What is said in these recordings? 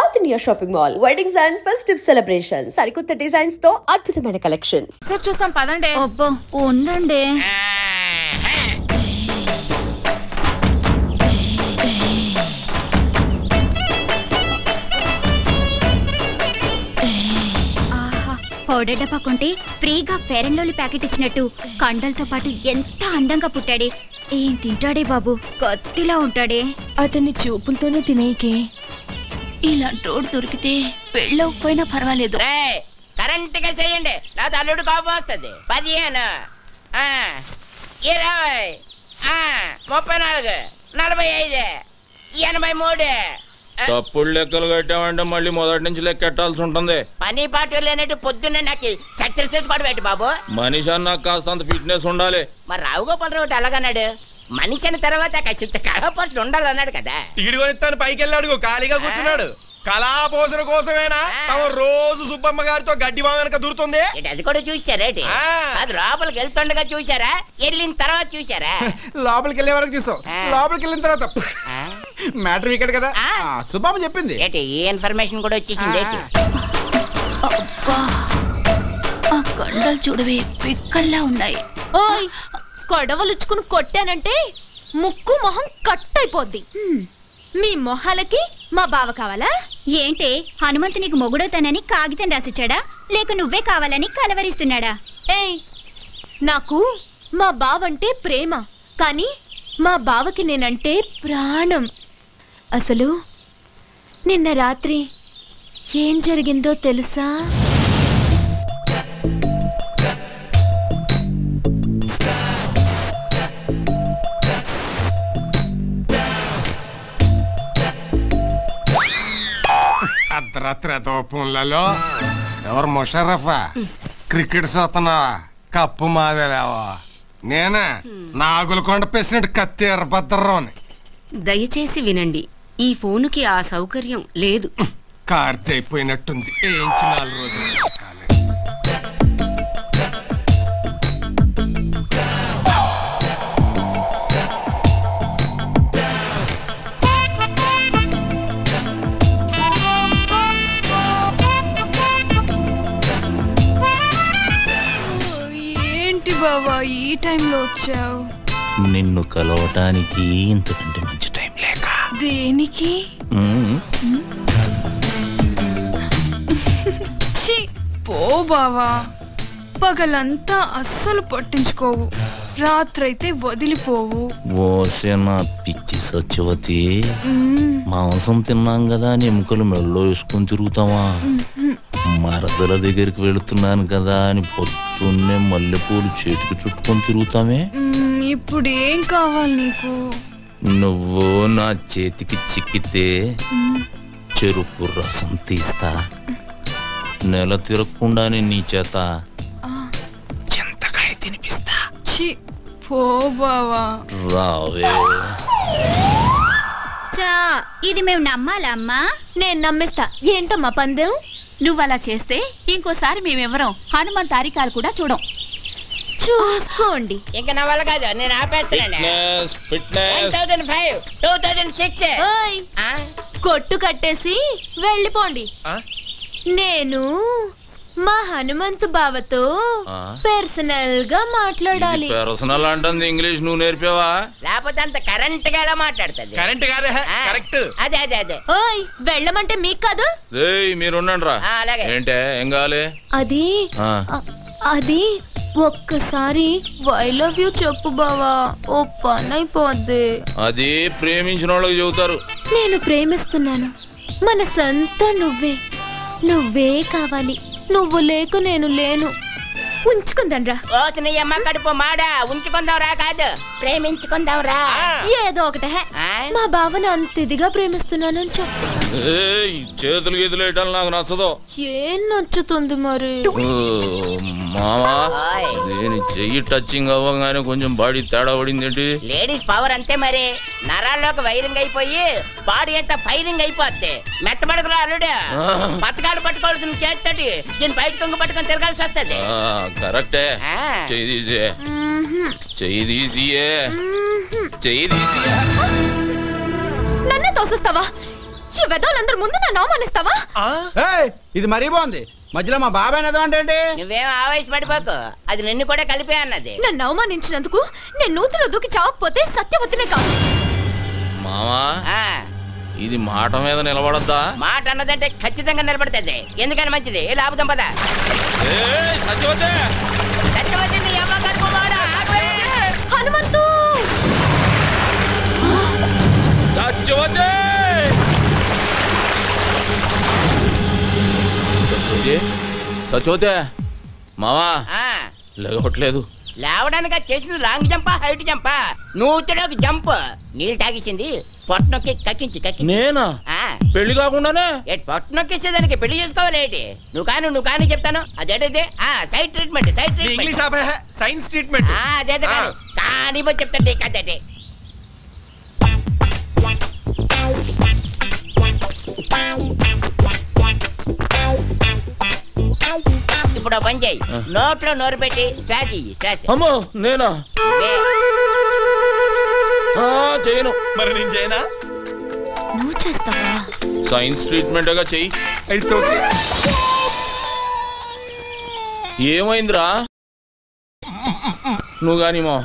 South India shopping mall. Weddings and festive celebrations, సరికొత్త designs తో అద్భుతమైన కలెక్షన్. సేపు చూస్తాం పదండి. అబ్బో ఉండండి. పౌడర్ డబ్బా కొంటే ఫ్రీగా ఫెయిర్ అండ్ లవ్లీ ప్యాకెట్ ఇచ్చినట్టు కండలతో పాటు ఎంత అందంగా పుట్టాడే. ఏం తింటాడే బాబు, కత్తిలా ఉంటాడే. అతన్ని చూపులతోనే తినేకే. ఇలాంటోడు దొరికితే పెళ్ళకపోయినా పర్వాలేదు. కరెంట్ గా చేయండి, నా తల్లుడు కోపం వస్తుంది. 15 20 34 45 83. తప్పుడు లెక్కలు కట్టామంటే మళ్ళీ మొదటి నుంచి లెక్కెట్టాల్సి ఉంటుంది. పని పాటు లేనట్టు పొద్దున్నే నాకు సక్సెస్ కూడా పెట్టి బాబు. మనిషి అన్న కాస్తంత ఫిట్నెస్ ఉండాలి. మరి రావు గోపాల్ రావు అలాగన్నాడు. మనిషి అన్న తర్వాత కాసింత కళాపోషణ ఉండాలన్నాడు కదా. టికెట్ కొనిస్తాను పైకి వెళ్ళాడు, ఖాళీగా కూర్చున్నాడు. కళాపోషణ కోసమేనా తమ రోజు సుబ్బమ్మ గారితో గడ్డి బావ వెనక దూరుతుంది. అది కూడా చూసారేటి? అది లోపలికి వెళ్తుండగా చూసారా, వెళ్ళిన తర్వాత చూసారా? లోపలికి వెళ్ళే వరకు చూసాం, లోపలికి వెళ్ళిన తర్వాత మ్యాటర్ ఇక్కడ కదా సుబ్బమ్మ చెప్పింది. ఏంటి ఈ ఇన్ఫర్మేషన్ కూడా వచ్చేసింది? ఆ కండలు చూడవే పిక్కల్లా ఉన్నాయి. ఓయ్ కొడవలుచ్చుకుని కొట్టానంటే ముక్కు మొహం కట్ అయిపోద్ది. మీ మొహాలకి మా బావ కావాలా ఏంటే? హనుమంతు నీకు మొగుడవుతానని కాగితం రాసిచ్చాడా, లేక నువ్వే కావాలని కలవరిస్తున్నాడా? ఏయ్ నాకు మా బావంటే ప్రేమ, కానీ మా బావకి నేనంటే ప్రాణం. అసలు నిన్న రాత్రి ఏం జరిగిందో తెలుసా? అర్ధరాత్రి తోపులలో ఎవరు ముషర్రఫా క్రికెట్ చూస్తున్నావా? కప్పు మాదేలేవా? నేనే నాగులకొండ ప్రెసిడెంట్ కత్తి ఎర్రభద్రరావుని. దయచేసి వినండి, ఈ ఫోనుకి ఆ సౌకర్యం లేదు. కార్తె అయిపోయినట్టుంది, ఏంచి 4 రోజులు. బావా ఈ టైంలో వచ్చావు? నిన్ను కలవటానికి ఇంతకంటే మంచి టైం లేక. దేనికి? పో బావా, పగలంతా అస్సలు పట్టించుకోవు, రాత్రైతే వదిలిపోవు. ఓసే నా పిచ్చి సత్యవతి, మాంసం తిన్నాం కదా అని ఎముకలు మెళ్ళో వేసుకొని తిరుగుతావా? మరదల దగ్గరికి వెళుతున్నాను కదా అని పొద్దున్నే మల్లెపూలు చేతికి చుట్టుకొని తిరుగుతామే. ఇప్పుడు ఏం కావాలి నీకు? నువ్వు నా చేతికి చిక్కితే చెరుకు రసం తీస్తా, నెల తిరగకుండానే నీ చేత చింతకాయ తినిపిస్తా. పో బావా. రావే. ఇది మేము నమ్మాలా అమ్మా? నేను నమ్మిస్తా. ఏంటమ్మా పందెం? నువ్వలా చేస్తే ఇంకోసారి మేమెవరం హనుమంత్ తారికాలు కూడా చూడం. చూసుకోండి. ఇంకా నా వల్ల కాదు, నేను ఆపేస్తాను. 2005 2006 కొట్టు కట్టేసి వెళ్ళిపోండి. నేను మా హనుమంతు బావతో పర్సనల్ గా మాట్లాడాలి. పర్సనల్ అంటుంది ఇంగ్లీష్ నువ్వు నేర్పావా? లేకపోతే అంత కరెంట్ గా ఎలా మాట్లాడుతుంది? కరెంట్ కాదే, కరెక్ట్. అదే ఓయ్ వెళ్ళమంటే మీకు కాదు. మీరు ఉండండి రా. ఏంటే ఏం కావాలి? అది ఒక్కసారి ఐ లవ్ యూ చెప్పు బావా, ఓ పని అయిపోద్ది. అది ప్రేమించిన వాళ్ళకి చెబుతారు. నేను ప్రేమిస్తున్నాను, మనసంతా నువ్వే కావాలి. నువ్వు లేకు నేను లేను. ఉంచుకుందాం రా. నీ అమ్మ కడుపు మాడా, ఉంచుకుందాం రా కాదు, ప్రేమించుకుందాం రా. ఏదో ఒకటే, మా బావని అంత ఇదిగా ప్రేమిస్తున్నానని చెప్పు. చేతులు గీతులు వేయటం నాకు నచ్చదు. ఏం నచ్చుతుంది మరి? మావా నేను చెయ్యి టచింగ్ అవ్వగానే కొంచెం బాడీ తేడా పడింది ఏంటి? లేడీస్ పవర్ అంతే మరి, నరాల్లోకి వైరింగ్ అయిపోయి బాడీ అంతా ఫైరింగ్ అయిపోద్ది. మెత్తబడకురా అల్లుడు, పథకాలు పట్టుకోవాల్సిన చేస్తాడు, దీన్ని బయట కొంగు పట్టుకొని తిరగాల్సి వస్తుంది. కరెక్టే. చెయ్యి తీసే, చెయ్యి తీసియే, చెయ్యి తీసి. నన్ను తోసేస్తావా? ఈ వెదవులందరి ముందు నన్ను అవమానిస్తావా? ఇది మరీ బాగుంది. మధ్యలో మా బాబాయ్ ఏదో అంటే నువ్వేం ఆవేశపడిపోకు, అది నిన్ను కూడా కలిపే అన్నది. నన్ను అవమానించినందుకు నేను నూతిలో దూకి చావకపోతే సత్యవతినే కాదు. మావా ఇది మాట మీద నిలబడద్దా? మాట అన్నదంటే ఖచ్చితంగా నిలబడుతుంది. ఎందుకని మంచిది. ఏ లాభం పద. సత్యవతి హనుమంతు సత్యవతి సత్యవతి మావా లేవట్లేదు. లేవడానికి చేసింది లాంగ్ జంపా హైట్ జంపా? నూతిలోకి జంప్. నీళ్ళు తాగేసింది పొట్టనొక్కి కక్కించి నేనా? పెళ్లి కాకుండానే పొట్ట నొక్కేసేదానికి పెళ్లి చేసుకోవాలి ఏంటి? నువ్వు కానీ చెప్తాను. అదేంటది? Side treatment. సైన్స్ ట్రీట్మెంట్ అదే కానీ చెప్తాండి కదండి. ఇప్పుడు పని చేయి, నోట్లో నోరు పెట్టి శ్వాస. అమ్మో నేనా? చేయను. మరి నేను చేయనా? నువ్వు చేస్తావా? సైన్స్ ట్రీట్మెంట్ గా చెయ్యి. అయితే ఏమైందిరా? నువ్వు కాని మా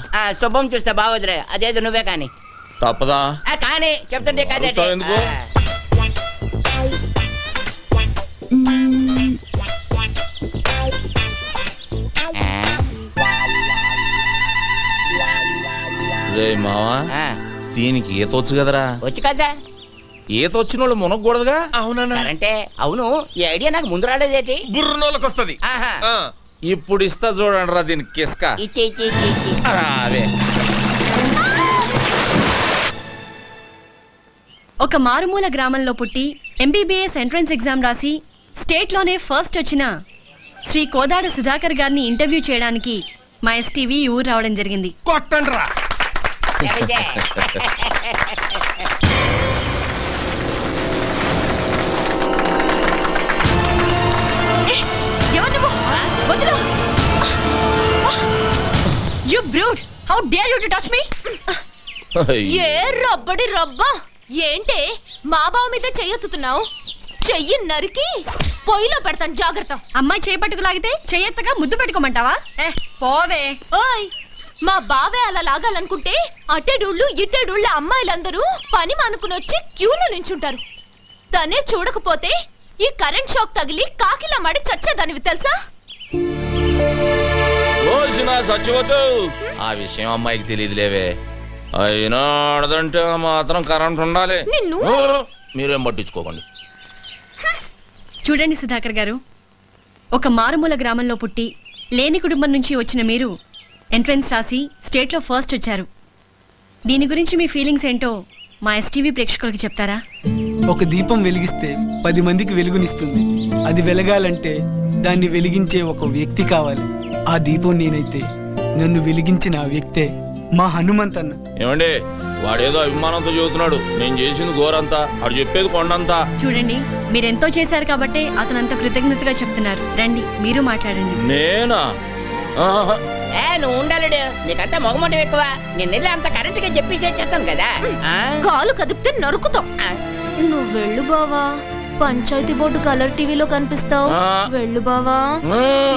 శుభం చూస్తే బాగోదురే. అదేదో నువ్వే కాని. తప్పదా? కానీ చెప్తుంటే కదే. ఎందుకు? రే మావా, దీనికి ఈత వచ్చు కదరా? వచ్చు కదా. ఈత వచ్చిన వాళ్ళు మునగకూడదుగా? అవునన్నా. అంటే అవును, ఈ ఐడియా నాకు ముందు రాలేదేటి? బుర్రనోళ్ళకి వస్తుంది. ఇప్పుడు ఇస్తా చూడండి రా దీనికి కిస్క. ఒక మారుమూల గ్రామంలో పుట్టి ఎంబీబీఎస్ ఎంట్రన్స్ ఎగ్జామ్ రాసి స్టేట్లోనే ఫస్ట్ వచ్చిన శ్రీ కోదాడ సుధాకర్ గారిని ఇంటర్వ్యూ చేయడానికి మా ఎస్టీవీ ఊరు రావడం జరిగింది. కొట్టండ్రా. You brute! How dare you to touch me? ఏ రబ్బడి రబ్బా, ఏంటే మా బావ మీద చెయ్యెత్తుతున్నావు? చెయ్యి నరికి పొయ్యిలో పెడతాను, జాగ్రత్త. అమ్మాయి చేయి పట్టుకులాగితే చెయ్యెత్తగా ముద్దు పెట్టుకోమంటావా? పోవే. ఓయ్, మా బావే అలా లాగాలనుకుంటే అట్టేడూళ్ళు ఇట్టేడూళ్ళ అమ్మాయిలందరూ పని మానుకుని వచ్చి క్యూలో నించుంటారు. తనే చూడకపోతే ఈ కరెంట్ షాక్ తగిలి కాకిలా మడి చచ్చేదానివి తెలుసా? సచ్చిపోతూ ఆ విషయం అమ్మాయికి తెలియదులేవే. అయినా ఆడదంటే మాత్రం కరెంట్ ఉండాలి. మీరేం పట్టించుకోకండి. చూడండి సుధాకర్ గారు, ఒక మారుమూల గ్రామంలో పుట్టి లేని కుటుంబం నుంచి వచ్చిన మీరు ఎంట్రన్స్ రాసి స్టేట్లో ఫస్ట్ వచ్చారు. దీని గురించి మీ ఫీలింగ్స్ ఏంటో మా ఎస్టీవీ ప్రేక్షకులకి చెప్తారా? ఒక దీపం వెలిగిస్తే 10 మందికి వెలుగునిస్తుంది. అది వెలగాలంటే దాన్ని వెలిగించే ఒక వ్యక్తి కావాలి. ఆ దీపం నేనైతే నన్ను వెలిగించిన ఆ వ్యక్తే మా హనుమంతన్న. ఏమండి, వాడేదో అభిమానంతో చెబుతున్నాడు. నేను చేసింది ఘోరంతా, వాడు చెప్పేది కొండంతా. చూడండి, మీరెంతో చేశారు కాబట్టి అతను అంత కృతజ్ఞతగా చెప్తున్నారు. రండి మీరు మాట్లాడండి. నేనా? నువ్వు ఉండాలడు, నీకంతా మొగమొండం ఎక్కువ. నేను అంత కరెంట్ గా చెప్పేసి చేస్తాను కదా. కాలు కదిపితే నరుకుతాం. నువ్వు వెళ్ళు బావా, పంచాయతీ బోర్డు కలర్ టీవీలో కనిపిస్తావు. వెళ్ళు బావా,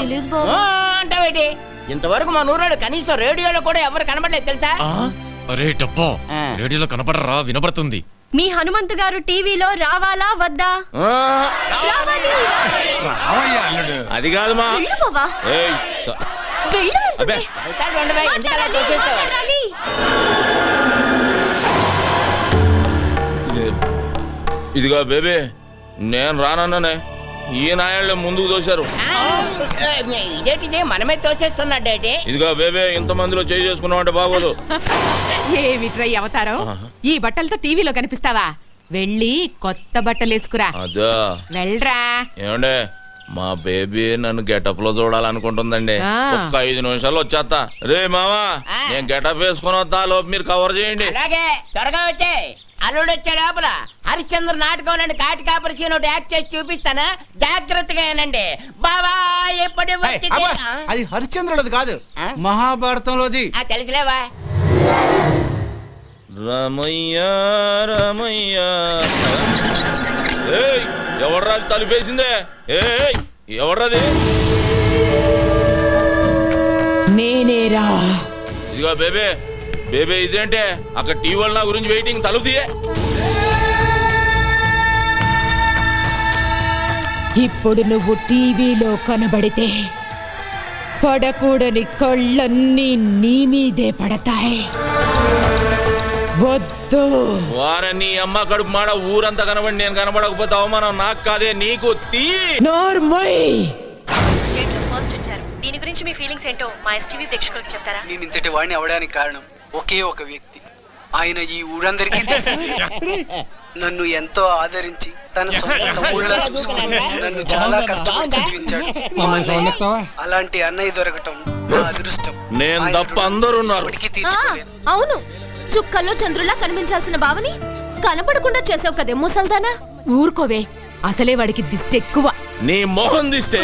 ప్లీజ్ బావా. అంటావేటి? ఇంతవరకు మా నూరాడు కనీసం రేడియోలో కూడా ఎవరు కనబడలేదు తెలుసా? అరే టప్పో, రేడియోలో కనపడరా? వినపడుతుంది. మీ హనుమంతు గారు టీవీలో రావాలా వద్దా? అది కాదు మా. ఇదిగా బేబీ, నేను రానన్నానే, ఈ నాయాళ్ళే ముందుకు తోశారు. ఇదేంటిది మనమే తోచేస్తున్నాడేటి? ఇదిగా బేబీ, ఇంత మందిలో చేయి చేసుకున్నావు అంటే బాగోదు. ఏమిట్రై అవతారం? ఈ బట్టలతో టీవీలో కనిపిస్తావా? వెళ్ళి కొత్త బట్టలు వేసుకురా. అదా వెళ్ళరా. ఏమండే, మా బేబీ నన్ను గెటప్ లో చూడాలనుకుంటుందండి. ఒక్క 5 నిమిషాలు వచ్చేస్తా. రే మావా, నేను గెటప్ వేసుకుని వస్తా, లోపు మీరు కవర్ చేయండి. అలాగే, త్వరగా వచ్చే. అల్లుడు వచ్చే లోపల హరిశ్చంద్ర నాటకం కాటి కాపరి సీన్ ఒకటి యాక్ట్ చేసి చూపిస్తాను, జాగ్రత్తగా ఏనండి. బాబా ఎప్పటి అది హరిశ్చంద్రుడు కాదు, మహాభారతంలోది. తెలుసులేవా? రమయ్య రమయ్య ఎవర్రా తలుపేసిందే? ఎవర్రాది? నేనేరా. ఇదిగో బేబే బేబే, ఇదేంటే అక్కడ టీవీ వాళ్ళ నా గురించి వెయిటింగ్, తలుపు తీయే. ఇప్పుడు నువ్వు టీవీలో కనబడితే పడకూడని కళ్ళన్నీ నీ మీదే పడతాయి. వద్దు. వారని అమ్మ కడుపు మాడ ఊరంతా కనబడి నేను కనబడకపోతే అవమానం నాకు కాదే నీకు. ఫస్ట్ వచ్చారు. దీని గురించి మీ ఫీలింగ్స్ ఏంటో మా ఎస్టీవీ ప్రేక్షకులకు చెప్తారా? నేను ఇంతటి వాడిని అవడానికి కారణం ఒకే ఒక వ్యక్తి. ఆయన ఈ ఊరందరికీ నన్ను ఎంతో ఆదరించి తన సొంత తమ్ముళ్ళ చూసుకుని నన్ను చాలా కష్టపడి చదివించాడు. అలాంటి అన్నయ్య దొరకటం నా అదృష్టం. నేను తప్ప అందరూ ఉన్నారు. అవును, చుక్కల్లో చంద్రులా కనిపించాల్సిన బావని కనపడకుండా చేసావు కదే ముసల్దానా. ఊరుకోవే, అసలే వాడికి దిష్టి ఎక్కువ. నీ మొహం దిస్తే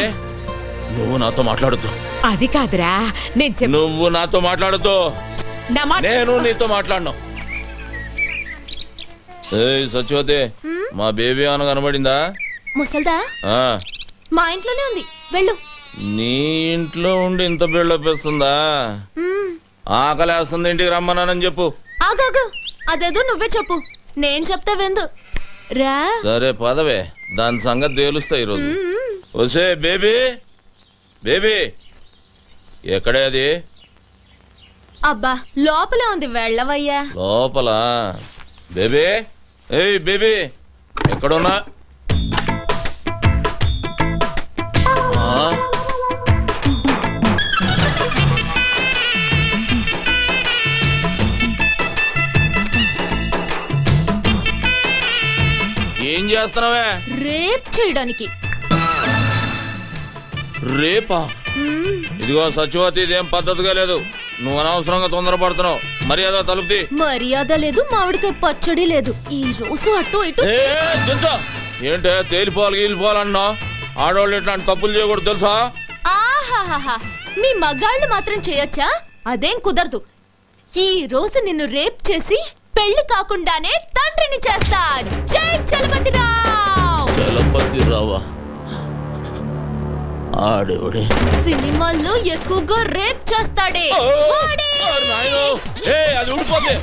నువ్వు నాతో మాట్లాడుతూ. అది కాదురా, నువ్వు నాతో మాట్లాడుతూ నేను నీతో మాట్లాడను. సత్యవతి, మా బేబీ అన్న కనబడిందా? ముసల్దా మా ఇంట్లోనే ఉంది, వెళ్ళు. నీ ఇంట్లో ఉండి ఇంత బిల్డప్ వేస్తుందా? ఆకలేస్తుంది, ఇంటికి రమ్మన్నానని చెప్పు. ఆగాగు, అదేదో నువ్వే చెప్పు, నేను చెప్తా వెందు రా. సరే పదవే, దాని సంగతి తేలుస్తా ఈరోజు. వసే బేబీ బేబీ, ఎక్కడే అది? అబ్బా లోపలే ఉంది, వెళ్ళవయ్యా. లోపల? బేబీ, ఏయ్ బేబీ, ఎక్కడున్నా? ఏం చేస్తున్నావే? రేప్ చేయడానికి. రేపా? ఇదిగో సత్యవతి, ఇదేం పద్ధతిగా లేదు. నువ్వు అనవసరంగా తొందరపడుతున్నావు. మర్యాద తలుపుది. మర్యాద లేదు, మామిడికాయ పచ్చడి లేదు. ఈ రోజు అటు ఇటు. ఏంటే తేలిపోవాలి గీలిపోవాలన్నా? ఆడవాళ్ళు ఇట్లాంటి తప్పులు చేయకూడదు తెలుసా? ఆహాహా, మీ మగాళ్ళు మాత్రం చేయొచ్చా? అదేం కుదరదు. ఈ రోజు నిన్ను రేప్ చేసి పెళ్లి కాకుండానే తండ్రిని చేస్తా. జై చలపతిరావు. చలపతిరావా? ఆడేవాడే సినిమాల్లో ఎక్కువగా రేప్ చేస్తాడే. అది ఊడిపోతే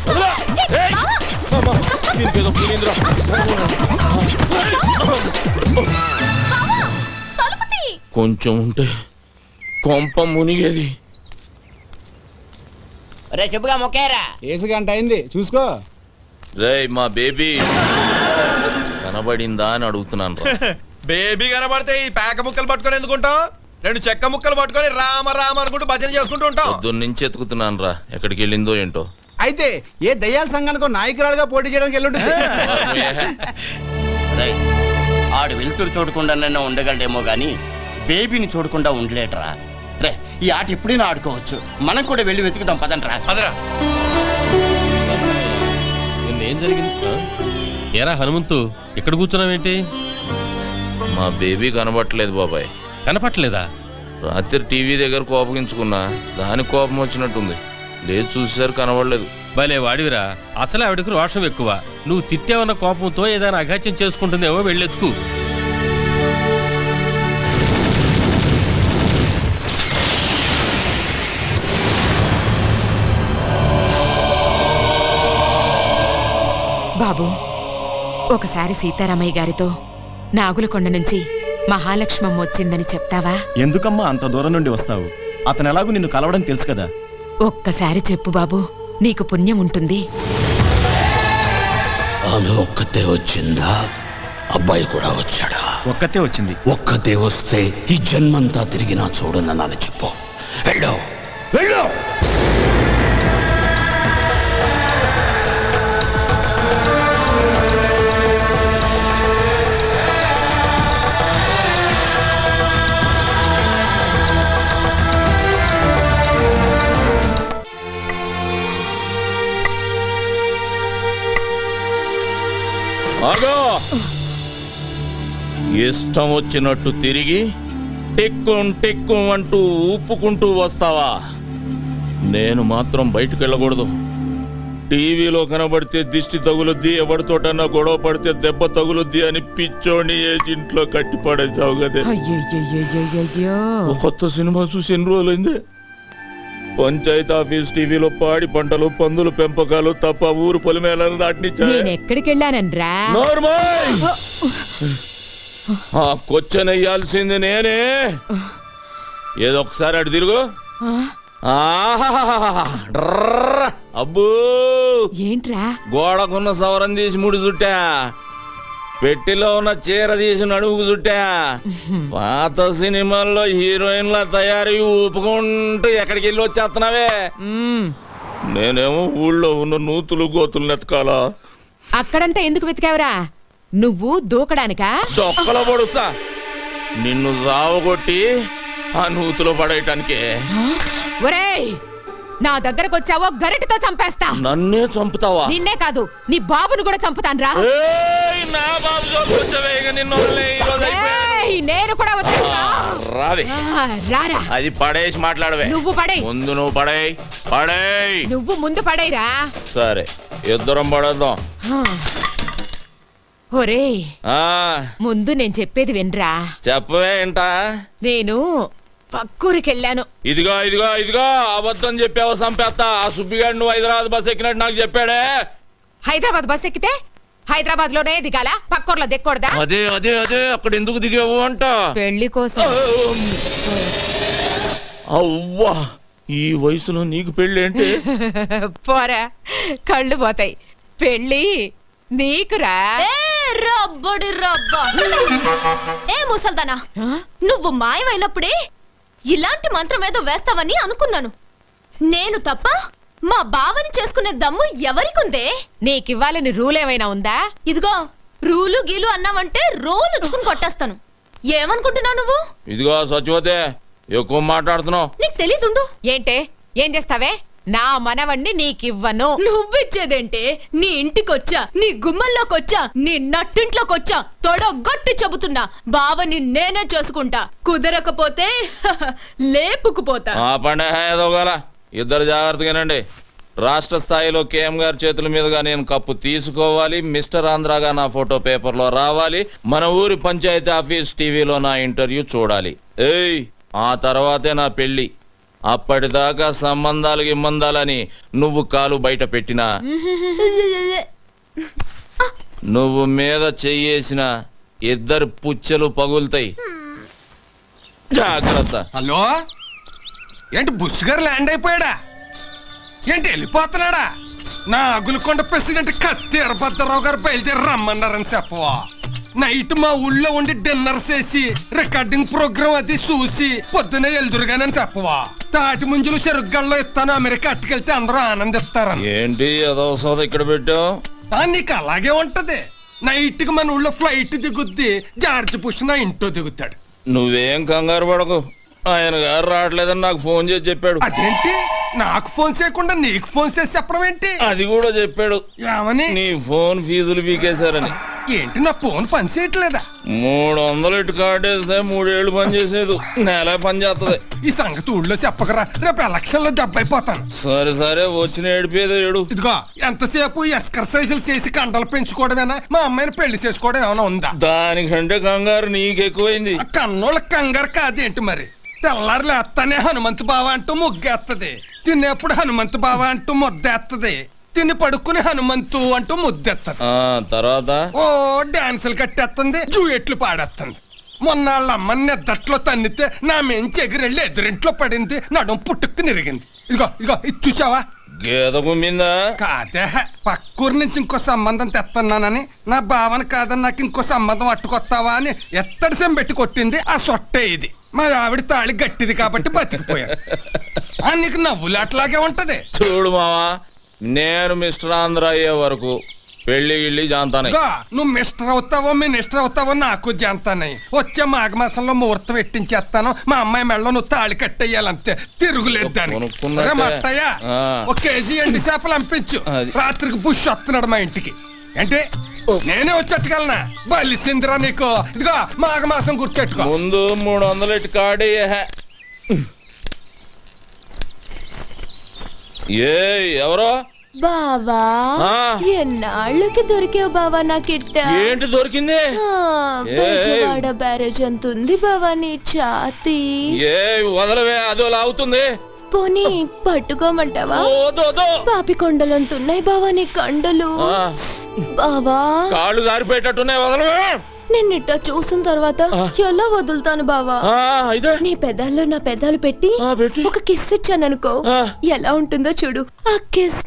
కొంచెం ఉంటే కొంప మునిగేది. రే చెప్పుగా మొక్కేరా. ఏసు గంట అయింది చూసుకో. రే మా బేబీ కనబడిందా అని అడుగుతున్నాను. బేబీ కనబడితే ఈ పేక ముక్కలు పట్టుకొని ఎందుకుంటావు? 2 చెక్క ముక్కలు పట్టుకొని రామ రామ అనుకుంటూ భజన చేసుకుంటూ ఉంటావు. పొద్దున్న నుంచి ఎత్తుకుతున్నాను రా, ఎక్కడికి వెళ్ళిందో ఏంటో. అయితే ఏ దయ్యాల సంఘానికో నాయకురాలుగా పోటీ చేయడానికి వెళ్ళుంటుంది. ఆడు వెలుతురు చూడకుండా ఉండగలడేమో గాని బేబీని చూడకుండా ఉండలేటరా. రే ఈ ఆట ఎప్పుడైనా ఆడుకోవచ్చు, మనం కూడా వెళ్ళి వెతుకుతాం పదండ్రా. ఏం జరిగింది? ఏరా హనుమంతు, ఇక్కడ కూర్చున్నావేంటి? మా బేబీ కనబట్టలేదు బాబాయ్. కనపట్లేదా? రాత్రి టీవీ దగ్గర కోపగించుకున్నా, దానికి కోపం వచ్చినట్టుంది. లేదు చూసారు, కనబడలేదు. భలే వాడివిరా, అసలే ఆవిడకు రోషం ఎక్కువ. నువ్వు తిట్టావన్న కోపంతో ఏదైనా అఘాత్యం చేసుకుంటుందేమో, వెళ్ళెత్తుకు. బాబు, ఒకసారి సీతారామయ్య గారితో నాగులకొండ నుంచి మహాలక్ష్మమ్మ వచ్చిందని చెప్తావా? ఎందుకమ్మా అంత దూరం నుండి వస్తావు? అతను ఎలాగూ నిన్ను కలవడం తెలుసు కదా. ఒక్కసారి చెప్పు బాబు, నీకు పుణ్యం ఉంటుంది. ఆమె ఒక్కతే వచ్చిందా? అబ్బాయి కూడా వచ్చాడా? ఒక్కతే వచ్చింది. ఒక్కతే వస్తే ఈ జన్మంతా తిరిగినా చూడనని చెప్పు. వెళ్ళు వెళ్ళు. ఇష్టం వచ్చినట్టు తిరిగి టిక్కు అంటూ ఊపుకుంటూ వస్తావా? నేను మాత్రం బయటకు వెళ్ళకూడదు. టీవీలో కనబడితే దిష్టి తగులుద్ది, ఎవరితోటన్నా గొడవ పడితే దెబ్బ తగులుద్ది అని పిచ్చోని ఏజింట్లో కట్టి పడేసావు కదే. కొత్త సినిమా చూసి ఎన్ని రోజులైంది? పంచాయతీ ఆఫీస్ టీవీలో పాడి పంటలు, పందులు పెంపకాలు తప్ప ఊరు పొలిమేళను దాటినిచ్చా. ఎక్కడికి వెళ్ళానరా? క్వశ్చన్ అయ్యాల్సింది నేనే. ఏదో ఒకసారి అటు తిరుగు. అబ్బో ఏంట్రా? గోడకున్న సవరం తీసి ముడి చుట్టా, పెట్టిలో ఉన్న చీర తీసి నడుముకు చుట్టా. పాత సినిమాల్లో హీరోయిన్ల తయారీ ఊపుకుంటూ ఎక్కడికి వెళ్ళి వచ్చేస్తున్నావే. నేనేమో ఊళ్ళో ఉన్న నూతులు గోతులు నెతకాలా. అక్కడంతా ఎందుకు వెతికావురా? నువ్వు దూకడానికా? దొక్కలో పడుస్తా నిన్ను సావగొట్టి ఆ నూతులో పడేయటానికే. ఒరేయ్, నా దగ్గరకు వచ్చావో గరిటతో చంపేస్తా. నన్నే చంపుతావా? నిన్నే కాదు, నీ బాబును కూడా చంపుతాను రా. నేను కూడా రావే. రారా. అది పడేసి మాట్లాడవే. నువ్వు పడే. ముందు నువ్వు పడేయ్. పడేయ్. నువ్వు ముందు పడేరా. సరే, ఇద్దరం పడేద్దాం. ఒరే, ముందు నేను చెప్పేది వినరా. చెప్పవే ఏంటా? నేను పక్కూరికెళ్ళాను. ఇదిగో ఇదిగో ఇదిగో అబద్ధం చెప్పావు, చంపేస్తా. ఆ సుబ్బిగాడు నువ్వు హైదరాబాద్ బస్ ఎక్కినట్టు నాకు చెప్పాడే. హైదరాబాద్ బస్ ఎక్కితే హైదరాబాద్ లోనే దిగాల, పక్కూర్లో దిక్కకూడదా? అదే అదే అదే అక్కడ ఎందుకు దిగావు అంట. పెళ్లి కోసం. అవ్వా, ఈ వయసులో నీకు పెళ్లి ఏంటి? పోరా, కళ్ళు పోతాయి. పెళ్లి నీకురా. రబ్బడి రబ్బా. ఏ ముసల్దానా, నువ్వు మాయమైనప్పుడే ఇలాంటి మంత్రం ఏదో వేస్తావని అనుకున్నాను. నేను తప్ప మా బావని చేసుకునే దమ్ము ఎవరికుందే? నీకివ్వాలని రూల్ ఏమైనా ఉందా? ఇదిగో రూలు గీలు అన్నావంటే రోలు ఉచ్చుకుని కొట్టేస్తాను. ఏమనుకుంటున్నావు నువ్వు? ఇదిగో సచివతే, ఎక్కువ మాట్లాడుతున్నావు. నీకు తెలీదుండు. ఏంటే, ఏం చేస్తావే? నా మనవణ్ణి నీకివ్వను. నువ్విచ్చేదేంటే? నీ ఇంటికొచ్చా, నీ గుమ్మల్లోకొచ్చా, నీ నట్టింట్లోకొచ్చా తొడగొట్టి చెబుతున్నా, బావని నేనే చేసుకుంటా. కుదరకపోతే లేపుకుపోతా. ఆ పండే ఏదోగల. ఇద్దరు జాగ్రత్తగానండి. రాష్ట్ర స్థాయిలో కేఎం గారి చేతుల మీదుగా నేను కప్పు తీసుకోవాలి. మిస్టర్ ఆంధ్రాగా నా ఫోటో పేపర్లో రావాలి. మన ఊరి పంచాయతీ ఆఫీస్ టీవీలో నా ఇంటర్వ్యూ చూడాలి. ఏయ్, ఆ తర్వాతే నా పెళ్లి. అప్పటిదాకా సంబంధాలు గిమ్మందాలని నువ్వు కాలు బయట పెట్టినా, నువ్వు మీద చెయ్యేసిన ఇద్దరు పుచ్చలు పగులుతాయి. జాగ్రత్త. హలో, ఏంటి బుష్ గారు ల్యాండ్ అయిపోయాడా? ఏంటి వెళ్ళిపోతున్నాడా? నా అగులకొండ ప్రెసిడెంట్ కత్తి ఎర్రభద్రరావు గారు బయలుదేరి రమ్మన్నారని చెప్పవా? నైట్ మా ఊళ్ళో ఉండి డిన్నర్ చేసి రికార్డింగ్ ప్రోగ్రామ్ అది చూసి పొద్దునే ఎల్దురుగానని చెప్పవా? తాటి ముంజులు చెరుగ్గల్లో ఇస్తాను, అమెరికా అట్టుకెళ్తే అందరూ ఆనందిస్తారని. ఏంటి అదో సోద ఇక్కడ పెట్టావు? నీకు అలాగే ఉంటది. నైట్ కి మన ఊళ్ళో ఫ్లైట్ దిగుద్ది, జార్జ్ బుష్ నా ఇంట్లో దిగుతాడు. నువ్వేం కంగారు పడకు, ఆయన గారు రావట్లేదని నాకు ఫోన్ చేసి చెప్పాడు. అదేంటి, నాకు ఫోన్ చేయకుండా నీకు ఫోన్ చేసి చెప్పడం ఏంటి? అది కూడా చెప్పాడు. ఏమని? నీ ఫోన్ ఫీజులు పీకేశారని. ఏంటి, నా ఫోన్ పని చేయట్లేదా? 300 ఇటు కార్డేస్తే 3 ఏళ్ళు పని చేసేది, నెల పని చేస్తుంది. ఈ సంగతి ఊళ్ళో చెప్పకరా, రేపు ఎలక్షన్ లో దెబ్బైపోతాను. సరే సరే, వచ్చిన ఏడిపోయేది ఏడు. ఇదిగో, ఎంతసేపు ఎక్సర్సైజులు చేసి కండలు పెంచుకోవడమేనా? మా అమ్మాయిని పెళ్లి చేసుకోవడం ఏమైనా ఉందా? దానికంటే కంగారు నీకెక్కువైంది. కన్నోళ్ళ కంగారు కాదేంటి మరి? తెల్లారు లేస్తానే హనుమంతు బావ అంటూ ముగ్గేస్తుంది, తినేప్పుడు హనుమంతు బావ అంటూ ముద్దేస్తుంది, తిని పడుకుని హనుమంతు అంటూ ముద్దెత్తది. తర్వాత ఓ డాన్సులు కట్టేస్తుంది, జూయెట్లు పాడేస్తుంది. మొన్న వాళ్ళ అమ్మని నిద్దట్లో తన్నితే నా మెంచి ఎగిరెళ్ళి ఎదురింట్లో పడింది, నడుం పుట్టుక్కు నిరిగింది. ఇదిగో ఇదిగో ఇది చూసావా? గేద గుమ్మిందా? కాదే, పక్కూరు నుంచి ఇంకో సంబంధం తెస్తున్నానని, నా భావన కాదని నాకు ఇంకో సంబంధం అట్టుకొస్తావా అని ఎత్తడి సెం పెట్టి కొట్టింది. ఆ సొట్టే ఇది. మా ఆవిడ తాళి గట్టిది కాబట్టి బతికిపోయాను. నీకు నవ్వులాట్లాగే ఉంటది. చూడు మావా, నేను మిస్టర్ ఆంధ్ర అయ్యే వరకు పెళ్లి గిళ్ళి జాంతానే. నువ్వు మిస్టర్ అవుతావో మినిస్టర్ అవుతావో నాకు జాంతానే. వచ్చే మాఘమాసంలో ముహూర్తం పెట్టించేస్తాను. మా అమ్మాయి మెళ్ళలో నువ్వు తాళి కట్టేయాలంతే, తిరుగులేదు దానికి. మట్టయ్య, ఒక కేజీ ఎండి చేపలు పంపించు. రాత్రికి బుష్ వస్తున్నాడు మా ఇంటికి. అంటే నేనే వచ్చేట్టుకెళ్ళనా? బలిసిందిరా నీకు. ఇదిగో మాఘమాసం గుర్తెట్టుకో. ముందు 300 ఇటు కాడే. ఏ ఎవరో బావా ఎన్నాళ్ళకి దొరికావు బావా నాకిట్ట. ఏంటి దొరికింది? బెజవాడ బ్యారేజ్ అంత ఉంది బావా నీ ఛాతి. వదలవే, అదో లాగుతుంది. పోనీ పట్టుకోమంటావా? పాపి కొండలంతున్నాయి బావా నీ కండలు. బావా కాళ్ళు జారిపోయేటట్టున్నాయి, వదలవే. నిన్నిట్ట చూసిన తర్వాత ఎలా వదులుతాను బావా? నీ పెదాల్లో నా పెదాలు పెట్టి ఒక కిస్ ఇచ్చాననుకో, ఎలా ఉంటుందో చూడు ఆ కిస్.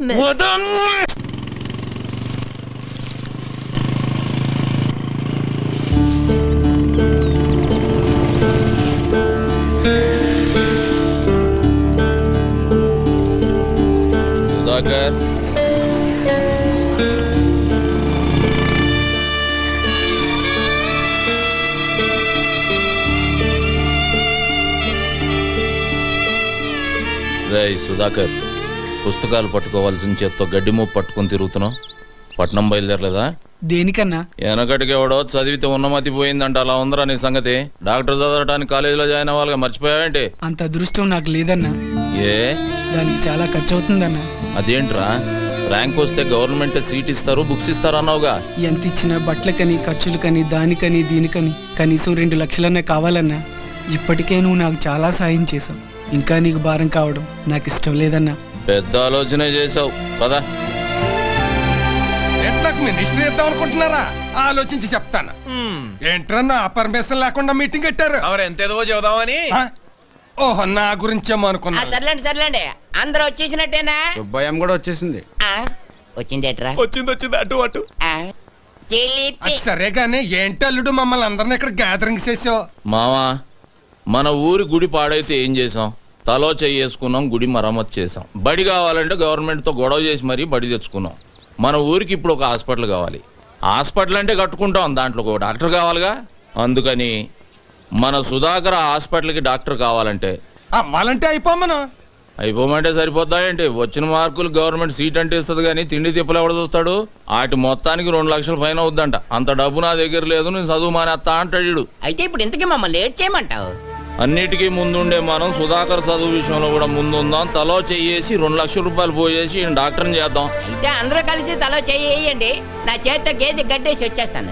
సుధాకర్, పుస్తకాలు పట్టుకోవాల్సిన చేత్తో గడ్డి మూపు పట్టుకుని తిరుగుతున్నావు. పట్నం బయలుదేరలేదా? దేనికన్నా? వెనకటికి ఎవడో చదివితే ఉన్నమతి పోయిందంట, అలా ఉందరా నీ సంగతి? డాక్టర్ చదవడానికి కాలేజీలో జాయిన్ అవ్వాలిగా, మర్చిపోయావేంటి? అంత అదృష్టం నాకు లేదన్నా. దానికి చాలా ఖర్చు అవుతుందన్నా. అదేంట్రా, ర్యాంక్ వస్తే గవర్నమెంట్ సీట్ ఇస్తారు, బుక్స్ ఇస్తారు అన్నావుగా. ఎంత ఇచ్చినా బట్టలకని, ఖర్చులకని, దానికని దీనికని కనీసం 2 లక్షలన్నా కావాలన్నా. ఇప్పటికే నువ్వు నాకు చాలా సాయం చేసావు, ఇంకా నీకు భారం కావడం నాకు ఇష్టం లేదన్నా. పెద్ద ఆలోచన చేసావు కదా. నాకు మినిస్టర్ ఇద్దాం అనుకుంటున్నారా? ఆలోచించి చెప్తాను. ఏంట్రా నా పర్మిషన్ లేకుండా మీటింగ్ పెట్టారు? ఎంతేదో చెబుదామని. ఓహో, నా గురించేమో అనుకున్నా. సర్లేండి అందరూ వచ్చేసినట్టేనా? సుబ్బయ్యం కూడా వచ్చేసింది. వచ్చిందేట్రా? వచ్చింది అటు అటు. సరేగానే ఏంటి అల్లుడు మమ్మల్ని అందరినీ ఇక్కడ గ్యాదరింగ్ చేసావు? మావా, మన ఊరి గుడి పాడైతే ఏం చేసాం? తలో చేసుకున్నాం, గుడి మరమ్మతు చేసాం. బడి కావాలంటే గవర్నమెంట్తో గొడవ చేసి మరీ బడి తెచ్చుకున్నాం. మన ఊరికి ఇప్పుడు ఒక హాస్పిటల్ కావాలి. హాస్పిటల్ అంటే కట్టుకుంటాం, దాంట్లో ఒక డాక్టర్ కావాలిగా. అందుకని మన సుధాకర్ హాస్పిటల్కి డాక్టర్ కావాలంటే అవ్వాలంటే అయిపోమంటే సరిపోద్దా ఏంటి? వచ్చిన మార్కులు గవర్నమెంట్ సీట్ అంటే ఇస్తుంది, కానీ తిండి తిప్పలు ఎవడ చూస్తాడు? వాటి మొత్తానికి 2 లక్షల ఫైన్ అవుద్దంట. అంత డబ్బు నా దగ్గర లేదు, నేను చదువు మానేస్తా అంటాడు. అయితే ఇప్పుడు ఇంతకీ మమ్మల్ని లేట్ చేయమంటావు? అన్నిటికీ ముందుండే మనం సుధాకర్ చదువు విషయంలో కూడా ముందుందాం. తలో చెయ్యేసి 2 లక్షల రూపాయలు పోయేసి డాక్టర్ని చేద్దాం. అయితే అందరూ కలిసి తలో చెయ్యండి, నా చేతితో గేదె గడ్డేసి వచ్చేస్తాను.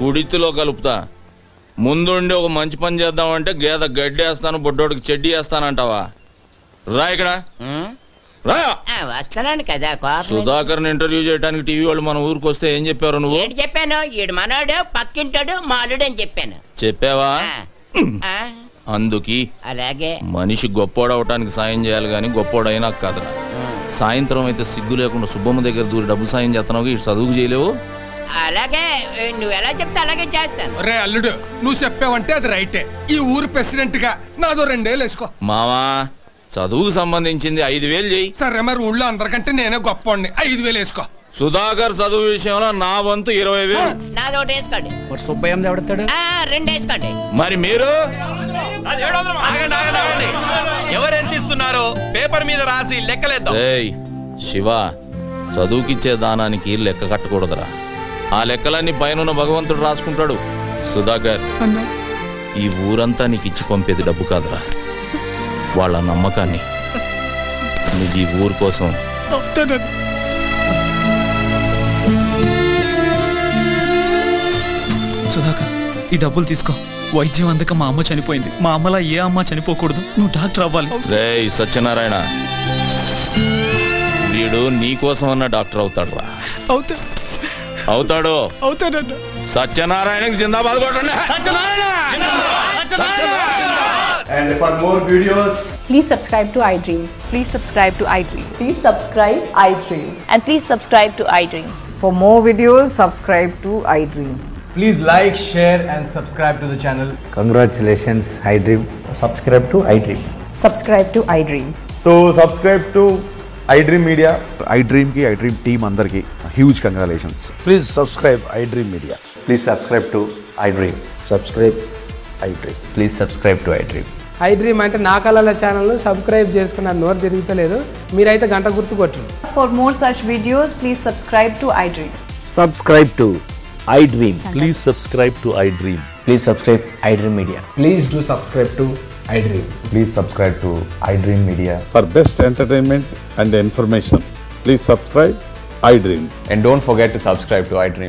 కుడితిలో కలుపుతా. ముందుండి ఒక మంచి పని చేద్దామంటే గేదె గడ్డేస్తాను, బొడ్డోడికి చెడ్డి వేస్తానంటావా? రా ఇక్కడ వస్తున్నాను కదా. సుధాకర్ ఇంటర్వ్యూ చేయడానికి టీవీ వాళ్ళు మన ఊరికి వస్తే ఏం చెప్పారు నువ్వు? ఏంటి చెప్పాను? ఈడు మనోడు, పక్కింటాడు, మా అల్లుడు అని చెప్పాను. చెప్పావా? అందుకి అలాగే మనిషి గొప్పోడవటానికి సాయం చేయాలి, కానీ గొప్పోడైనా కాదురా. సాయంత్రం అయితే సిగ్గు లేకుండా సుబ్బమ్మ దగ్గర దూరి డబ్బు సాయం చేస్తున్నావు, ఇటు చదువుకు చేయలేవు. అలాగే నువ్వు ఎలా చెప్తే అలాగే చేస్తాను. రే అల్లుడు, నువ్వు చెప్పావంటే అది రైటే. ఈ ఊరు ప్రెసిడెంట్ గా నాదో 2 ఏళ్ళు వేసుకో. మావా, చదువుకు సంబంధించింది 5,000 చెయ్యి. సరే, మరి ఊళ్ళో అందరికంటే నేనే గొప్ప. 5,000 వేసుకో. సుధాకర్ చదువు విషయంలో నా వంతు 20,000. నాదొకటి వేసుకోండి. సుబ్బయ్యం ఎవడతాడు? 2 వేసుకోండి. మరి మీరు ఎవరెంత ఇస్తున్నారో పేపర్ మీద రాసి లెక్కలేద్దాం. శివ, చదువుకిచ్చే దానానికి లెక్క కట్టకూడదురా. ఆ లెక్కలన్నీ పైన భగవంతుడు రాసుకుంటాడు. సుధాకర్, ఈ ఊరంతా నీకు ఇచ్చి పంపేది డబ్బు కాదురా, వాళ్ళ నమ్మకాన్ని. నీకు ఈ ఊరు కోసం సుధాకర్, ఈ డబ్బులు తీసుకో. వైద్యం అందక మా అమ్మ చనిపోయింది. మా అమ్మలా ఏ అమ్మ చనిపోకూడదు. నువ్వు డాక్టర్ అవ్వాలి. రేయ్ సత్యనారాయణ, వీడు నీ కోసం అన్న డాక్టర్ అవుతాడు రా. అవుతాడు. సత్యనారాయణకి జిందాబాద్ కొట్టండి. And for more videos, please subscribe to iDream. Please subscribe to iDream. Please subscribe iDream. And please subscribe to iDream. For more videos, subscribe to iDream. please like, share and subscribe to the channel. Congratulations, iDream. Subscribe to iDream. Subscribe to iDream. So subscribe to iDream Media. iDream ki iDream team andarki huge congratulations. Please subscribe iDream Media. Please subscribe to iDream. Subscribe iDream. Please subscribe to iDream. iDream అంటే నా కళల channel subscribe చేసుకున్న నోరు తిరుగుతలేదు, మీరైతే గంట గుర్తు కొట్టండి. For more such videos, please subscribe to iDream. Subscribe to iDream. Please subscribe to iDream. Please subscribe iDream Media. Please do subscribe to iDream. Please subscribe to iDream Media. For best entertainment and information, please subscribe iDream. And don't forget to subscribe to iDream.